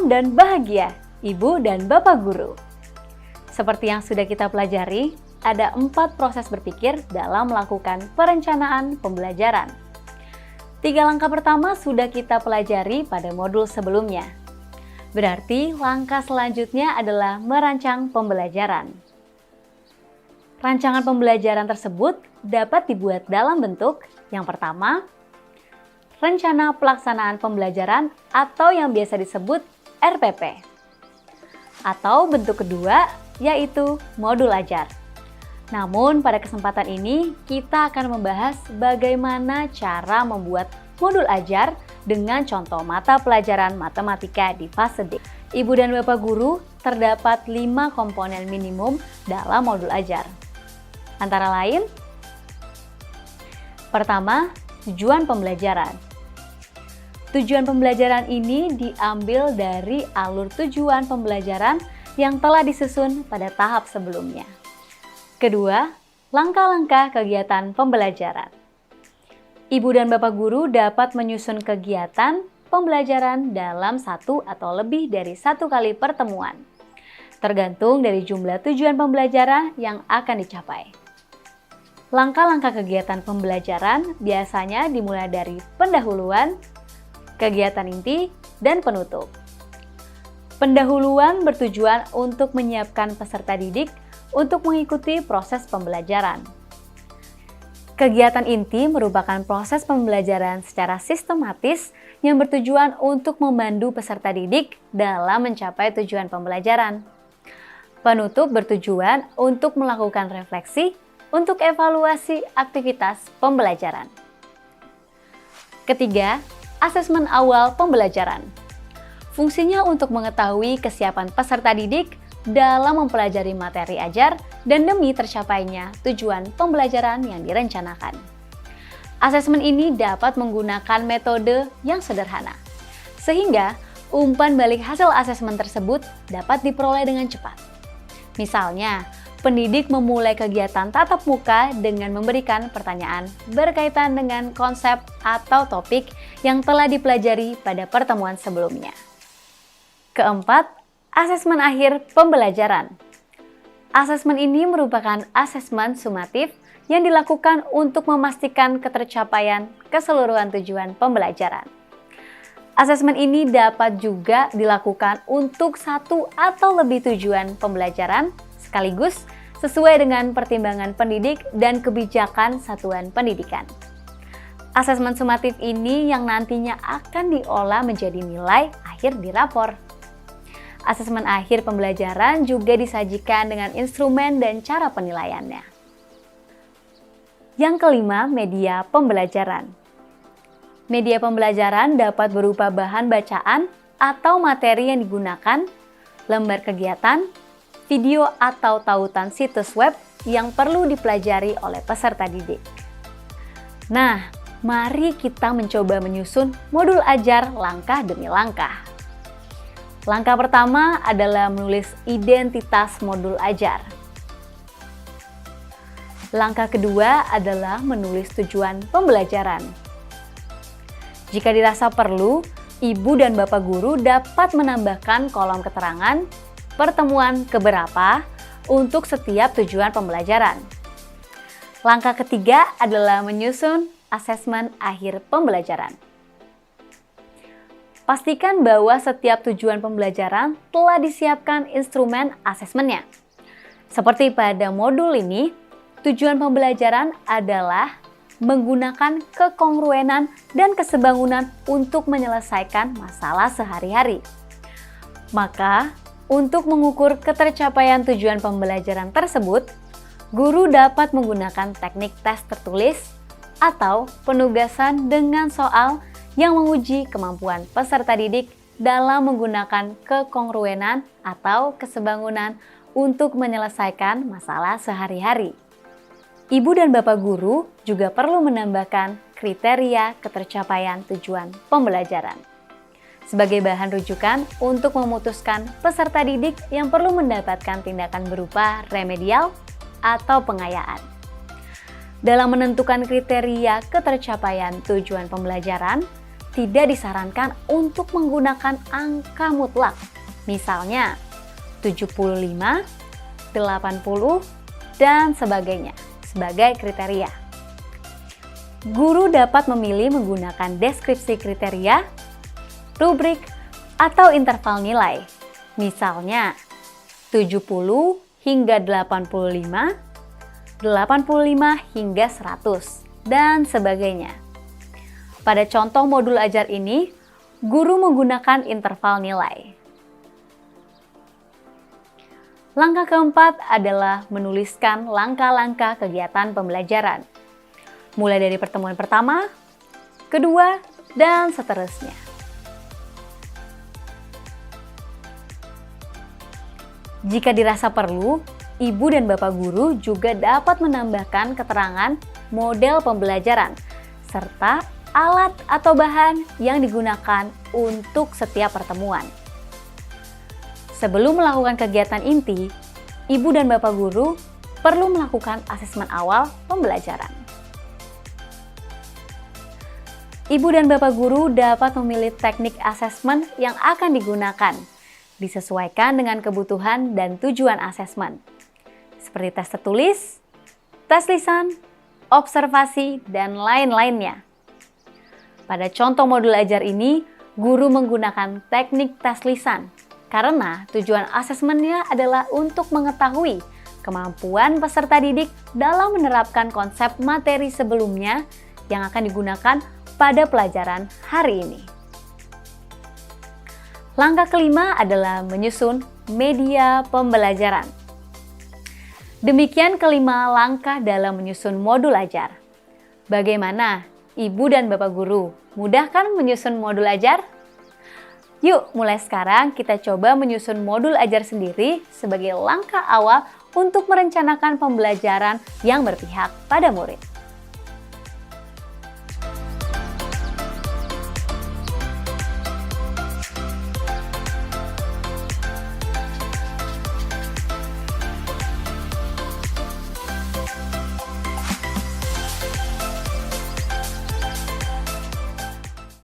Tenang dan bahagia, Ibu dan Bapak Guru. Seperti yang sudah kita pelajari, ada 4 proses berpikir dalam melakukan perencanaan pembelajaran. 3 langkah pertama sudah kita pelajari pada modul sebelumnya. Berarti langkah selanjutnya adalah merancang pembelajaran. Rancangan pembelajaran tersebut dapat dibuat dalam bentuk yang pertama, rencana pelaksanaan pembelajaran atau yang biasa disebut RPP. Atau bentuk kedua, yaitu modul ajar. Namun pada kesempatan ini kita akan membahas bagaimana cara membuat modul ajar dengan contoh mata pelajaran matematika di fase D. Ibu dan Bapak Guru, terdapat 5 komponen minimum dalam modul ajar. Antara lain, pertama, tujuan pembelajaran. Tujuan pembelajaran ini diambil dari alur tujuan pembelajaran yang telah disusun pada tahap sebelumnya. Kedua, langkah-langkah kegiatan pembelajaran. Ibu dan Bapak Guru dapat menyusun kegiatan pembelajaran dalam 1 atau lebih dari 1 kali pertemuan, tergantung dari jumlah tujuan pembelajaran yang akan dicapai. Langkah-langkah kegiatan pembelajaran biasanya dimulai dari pendahuluan, kegiatan inti, dan penutup. Pendahuluan bertujuan untuk menyiapkan peserta didik untuk mengikuti proses pembelajaran. Kegiatan inti merupakan proses pembelajaran secara sistematis yang bertujuan untuk memandu peserta didik dalam mencapai tujuan pembelajaran. Penutup bertujuan untuk melakukan refleksi untuk evaluasi aktivitas pembelajaran. Ketiga, asesmen awal pembelajaran. Fungsinya untuk mengetahui kesiapan peserta didik dalam mempelajari materi ajar dan demi tercapainya tujuan pembelajaran yang direncanakan. Asesmen ini dapat menggunakan metode yang sederhana, sehingga umpan balik hasil asesmen tersebut dapat diperoleh dengan cepat. Misalnya, pendidik memulai kegiatan tatap muka dengan memberikan pertanyaan berkaitan dengan konsep atau topik yang telah dipelajari pada pertemuan sebelumnya. Keempat, asesmen akhir pembelajaran. Asesmen ini merupakan asesmen sumatif yang dilakukan untuk memastikan ketercapaian keseluruhan tujuan pembelajaran. Asesmen ini dapat juga dilakukan untuk 1 atau lebih tujuan pembelajaran sekaligus sesuai dengan pertimbangan pendidik dan kebijakan satuan pendidikan. Asesmen sumatif ini yang nantinya akan diolah menjadi nilai akhir di rapor. Asesmen akhir pembelajaran juga disajikan dengan instrumen dan cara penilaiannya. Yang kelima, media pembelajaran. Media pembelajaran dapat berupa bahan bacaan atau materi yang digunakan, lembar kegiatan, video atau tautan situs web yang perlu dipelajari oleh peserta didik. Nah, mari kita mencoba menyusun modul ajar langkah demi langkah. Langkah pertama adalah menulis identitas modul ajar. Langkah kedua adalah menulis tujuan pembelajaran. Jika dirasa perlu, Ibu dan Bapak Guru dapat menambahkan kolom keterangan pertemuan keberapa untuk setiap tujuan pembelajaran. Langkah ketiga adalah menyusun asesmen akhir pembelajaran. Pastikan bahwa setiap tujuan pembelajaran telah disiapkan instrumen asesmennya. Seperti pada modul ini, tujuan pembelajaran adalah menggunakan kekongruenan dan kesebangunan untuk menyelesaikan masalah sehari-hari. Maka, untuk mengukur ketercapaian tujuan pembelajaran tersebut, guru dapat menggunakan teknik tes tertulis atau penugasan dengan soal yang menguji kemampuan peserta didik dalam menggunakan kekongruenan atau kesebangunan untuk menyelesaikan masalah sehari-hari. Ibu dan Bapak Guru juga perlu menambahkan kriteria ketercapaian tujuan pembelajaran sebagai bahan rujukan untuk memutuskan peserta didik yang perlu mendapatkan tindakan berupa remedial atau pengayaan. Dalam menentukan kriteria ketercapaian tujuan pembelajaran, tidak disarankan untuk menggunakan angka mutlak. Misalnya 75, 80, dan sebagainya sebagai kriteria. Guru dapat memilih menggunakan deskripsi kriteria, rubrik, atau interval nilai. Misalnya 70 hingga 85, 85 hingga 100, dan sebagainya. Pada contoh modul ajar ini, guru menggunakan interval nilai. Langkah keempat adalah menuliskan langkah-langkah kegiatan pembelajaran, mulai dari pertemuan pertama, kedua, dan seterusnya. Jika dirasa perlu, ibu dan bapak guru juga dapat menambahkan keterangan model pembelajaran, serta alat atau bahan yang digunakan untuk setiap pertemuan. Sebelum melakukan kegiatan inti, ibu dan bapak guru perlu melakukan asesmen awal pembelajaran. Ibu dan bapak guru dapat memilih teknik asesmen yang akan digunakan, disesuaikan dengan kebutuhan dan tujuan asesmen, seperti tes tertulis, tes lisan, observasi, dan lain-lainnya. Pada contoh modul ajar ini, guru menggunakan teknik tes lisan, karena tujuan asesmennya adalah untuk mengetahui kemampuan peserta didik dalam menerapkan konsep materi sebelumnya yang akan digunakan pada pelajaran hari ini. Langkah kelima adalah menyusun media pembelajaran. Demikian kelima langkah dalam menyusun modul ajar. Bagaimana, ibu dan bapak guru? Mudah kan menyusun modul ajar? Yuk, mulai sekarang kita coba menyusun modul ajar sendiri sebagai langkah awal untuk merencanakan pembelajaran yang berpihak pada murid.